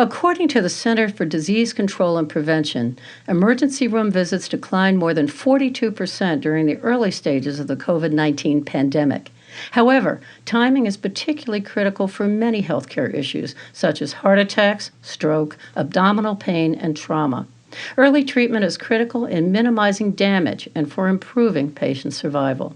According to the Center for Disease Control and Prevention, emergency room visits declined more than 42% during the early stages of the COVID-19 pandemic. However, timing is particularly critical for many healthcare issues, such as heart attacks, stroke, abdominal pain, and trauma. Early treatment is critical in minimizing damage and for improving patient survival.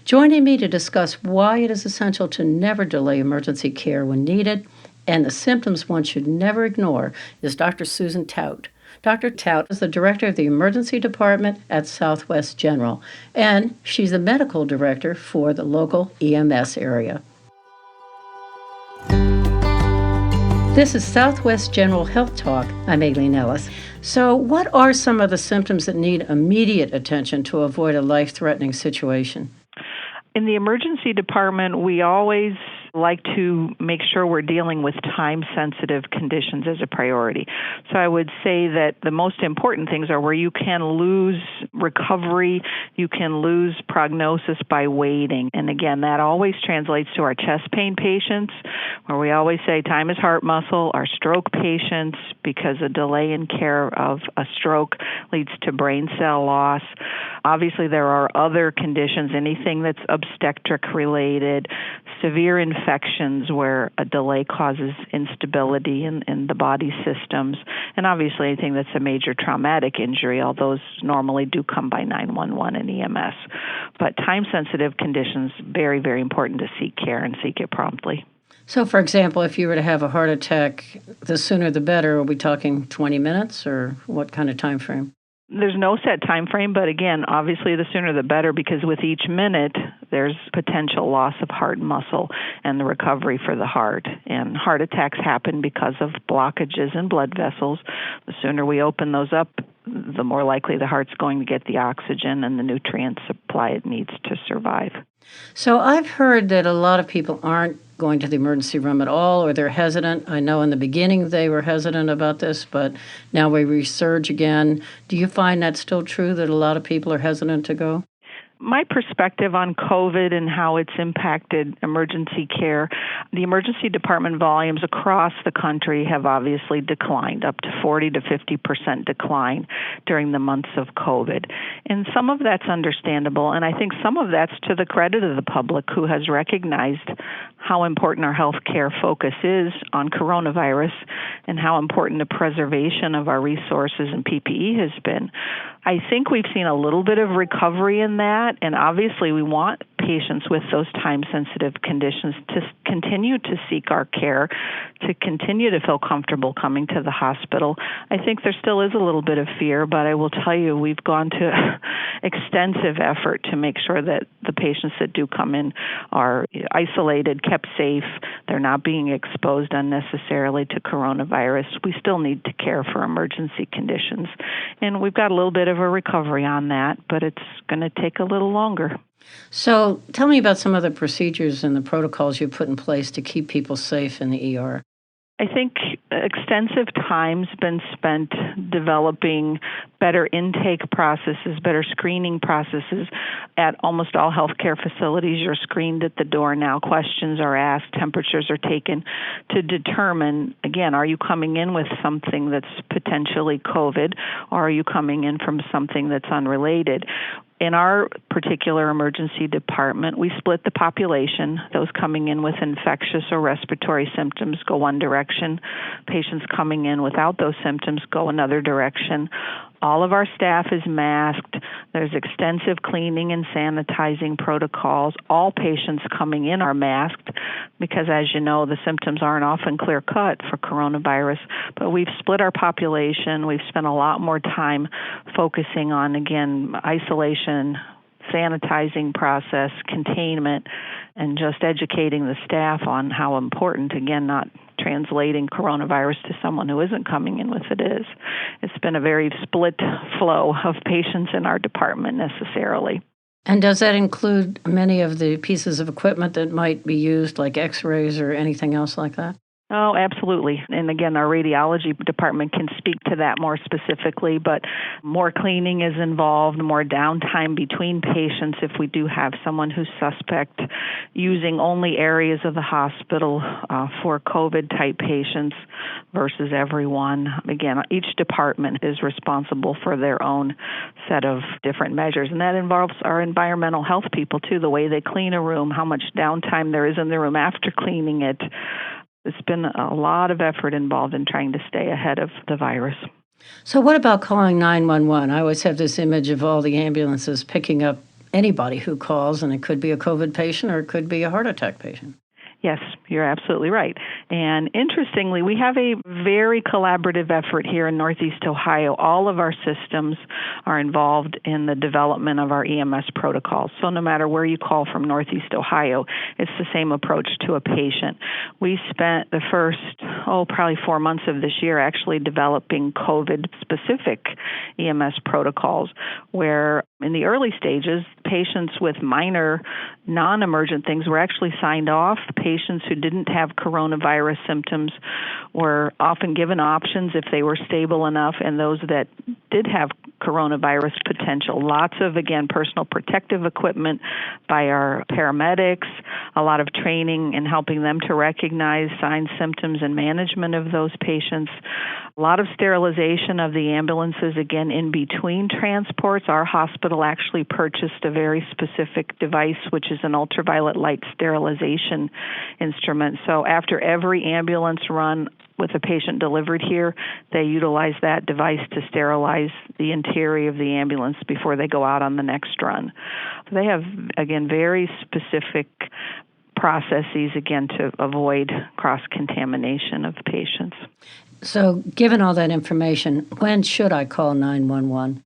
Joining me to discuss why it is essential to never delay emergency care when needed and the symptoms one should never ignore is Dr. Susan Tout. Dr. Tout is the director of the emergency department at Southwest General, and she's the medical director for the local EMS area. This is Southwest General Health Talk. I'm Aileen Ellis. So, what are some of the symptoms that need immediate attention to avoid a life-threatening situation? In the emergency department, we always like to make sure we're dealing with time-sensitive conditions as a priority. So I would say that the most important things are where you can lose recovery, you can lose prognosis by waiting. And again, that always translates to our chest pain patients, where we always say time is heart muscle, our stroke patients, because a delay in care of a stroke leads to brain cell loss. Obviously, there are other conditions, anything that's obstetric related, severe infections where a delay causes instability in the body systems, and obviously anything that's a major traumatic injury, all those normally do come by 911 and EMS. But time-sensitive conditions, very, very important to seek care and seek it promptly. So, for example, if you were to have a heart attack, the sooner the better. Are we talking 20 minutes or what kind of time frame? There's no set time frame, but again, obviously the sooner the better, because with each minute, there's potential loss of heart muscle and the recovery for the heart. And heart attacks happen because of blockages in blood vessels. The sooner we open those up, the more likely the heart's going to get the oxygen and the nutrient supply it needs to survive. So I've heard that a lot of people aren't going to the emergency room at all, or they're hesitant. I know in the beginning they were hesitant about this, but now we resurge again. Do you find that still true, that a lot of people are hesitant to go? My perspective on COVID and how it's impacted emergency care, the emergency department volumes across the country have obviously declined, up to 40 to 50% decline during the months of COVID. And some of that's understandable, and I think some of that's to the credit of the public who has recognized how important our healthcare focus is on coronavirus and how important the preservation of our resources and PPE has been. I think we've seen a little bit of recovery in that, and obviously we want patients with those time-sensitive conditions to continue to seek our care, to continue to feel comfortable coming to the hospital. I think there still is a little bit of fear, but I will tell you we've gone to extensive effort to make sure that the patients that do come in are isolated, kept safe, they're not being exposed unnecessarily to coronavirus. We still need to care for emergency conditions, and we've got a little bit of a recovery on that, but it's going to take a little longer. So tell me about some of the procedures and the protocols you put in place to keep people safe in the ER. I think extensive time's been spent developing better intake processes, better screening processes at almost all healthcare facilities. You're screened at the door now. Questions are asked, temperatures are taken to determine, again, are you coming in with something that's potentially COVID, or are you coming in from something that's unrelated? In our particular emergency department, we split the population. Those coming in with infectious or respiratory symptoms go one direction. Patients coming in without those symptoms go another direction. All of our staff is masked. There's extensive cleaning and sanitizing protocols. All patients coming in are masked because, as you know, the symptoms aren't often clear-cut for coronavirus. But we've split our population. We've spent a lot more time focusing on, again, isolation, sanitizing process, containment, and just educating the staff on how important, again, not translating coronavirus to someone who isn't coming in with it is. It's been a very split flow of patients in our department necessarily. And does that include many of the pieces of equipment that might be used, like x-rays or anything else like that? Oh, absolutely. And again, our radiology department can speak to that more specifically, but more cleaning is involved, more downtime between patients if we do have someone who's suspect, using only areas of the hospital for COVID-type patients versus everyone. Again, each department is responsible for their own set of different measures, and that involves our environmental health people, too, the way they clean a room, how much downtime there is in the room after cleaning it. It's been a lot of effort involved in trying to stay ahead of the virus. So, what about calling 911? I always have this image of all the ambulances picking up anybody who calls, and it could be a COVID patient or it could be a heart attack patient. Yes, you're absolutely right. And interestingly, we have a very collaborative effort here in Northeast Ohio. All of our systems are involved in the development of our EMS protocols. So no matter where you call from Northeast Ohio, it's the same approach to a patient. We spent the first, probably 4 months of this year actually developing COVID-specific EMS protocols, where in the early stages, patients with minor non-emergent things were actually signed off. Patients who didn't have coronavirus symptoms were often given options if they were stable enough, and those that did have coronavirus potential. Lots of, again, personal protective equipment by our paramedics, a lot of training in helping them to recognize signs, symptoms, and management of those patients. A lot of sterilization of the ambulances, again, in between transports. Our hospital actually purchased a very specific device, which is an ultraviolet light sterilization instrument. So after every ambulance run with a patient delivered here, they utilize that device to sterilize the interior of the ambulance before they go out on the next run. They have, again, very specific processes, again, to avoid cross-contamination of patients. So, given all that information, when should I call 911?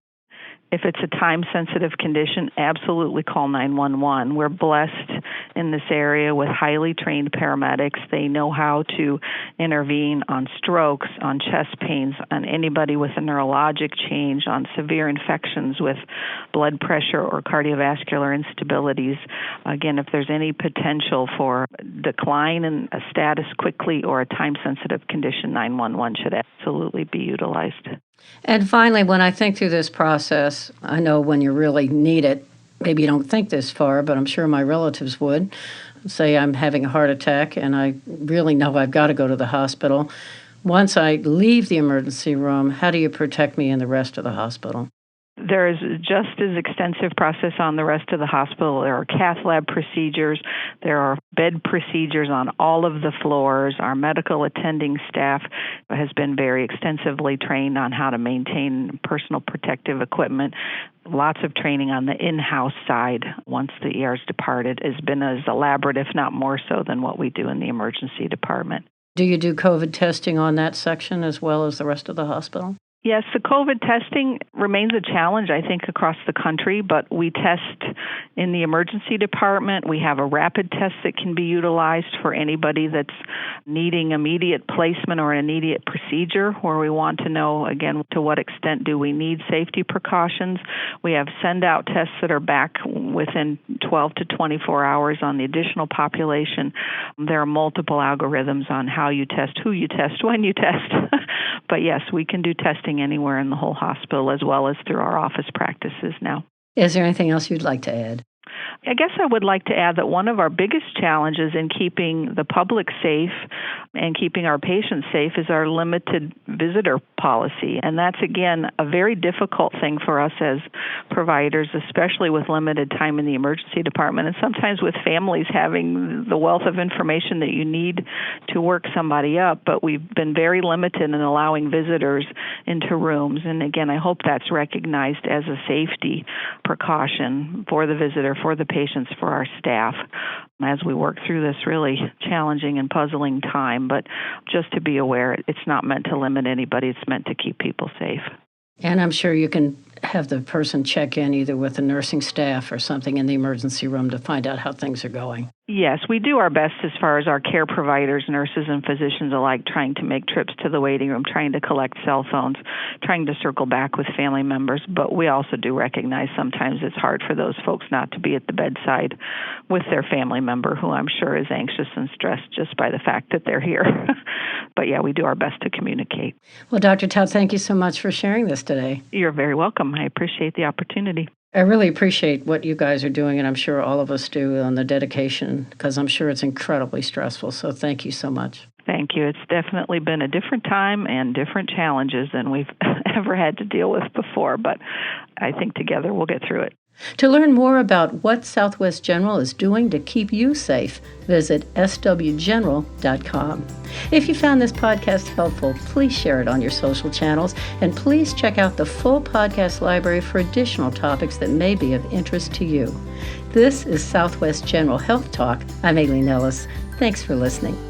If it's a time-sensitive condition, absolutely call 911. We're blessed in this area with highly trained paramedics. They know how to intervene on strokes, on chest pains, on anybody with a neurologic change, on severe infections with blood pressure or cardiovascular instabilities. Again, if there's any potential for decline in a status quickly or a time-sensitive condition, 911 should absolutely be utilized. And finally, when I think through this process, I know when you really need it, maybe you don't think this far, but I'm sure my relatives would. Say I'm having a heart attack and I really know I've got to go to the hospital. Once I leave the emergency room, how do you protect me in the rest of the hospital? There is just as extensive process on the rest of the hospital. There are cath lab procedures. There are bed procedures on all of the floors. Our medical attending staff has been very extensively trained on how to maintain personal protective equipment. Lots of training on the in-house side once the ER's departed has been as elaborate, if not more so, than what we do in the emergency department. Do you do COVID testing on that section as well as the rest of the hospital? Yes, the COVID testing remains a challenge, I think, across the country, but we test in the emergency department. We have a rapid test that can be utilized for anybody that's needing immediate placement or an immediate procedure, where we want to know, again, to what extent do we need safety precautions. We have send-out tests that are back within 12 to 24 hours on the additional population. There are multiple algorithms on how you test, who you test, when you test. But yes, we can do testing anywhere in the whole hospital as well as through our office practices now. Is there anything else you'd like to add? I guess I would like to add that one of our biggest challenges in keeping the public safe and keeping our patients safe is our limited visitor policy. And that's, again, a very difficult thing for us as providers, especially with limited time in the emergency department and sometimes with families having the wealth of information that you need to work somebody up. But we've been very limited in allowing visitors into rooms. And again, I hope that's recognized as a safety precaution for the visitor, for the patients, for our staff, as we work through this really challenging and puzzling time. But just to be aware, it's not meant to limit anybody. It's meant to keep people safe. And I'm sure you can have the person check in either with the nursing staff or something in the emergency room to find out how things are going. Yes, we do our best as far as our care providers, nurses and physicians alike, trying to make trips to the waiting room, trying to collect cell phones, trying to circle back with family members. But we also do recognize sometimes it's hard for those folks not to be at the bedside with their family member, who I'm sure is anxious and stressed just by the fact that they're here. But yeah, we do our best to communicate. Well, Dr. Tout, thank you so much for sharing this today. You're very welcome. I appreciate the opportunity. I really appreciate what you guys are doing, and I'm sure all of us do, on the dedication, because I'm sure it's incredibly stressful. So thank you so much. Thank you. It's definitely been a different time and different challenges than we've ever had to deal with before, but I think together we'll get through it. To learn more about what Southwest General is doing to keep you safe, visit swgeneral.com. If you found this podcast helpful, please share it on your social channels, and please check out the full podcast library for additional topics that may be of interest to you. This is Southwest General Health Talk. I'm Aileen Ellis. Thanks for listening.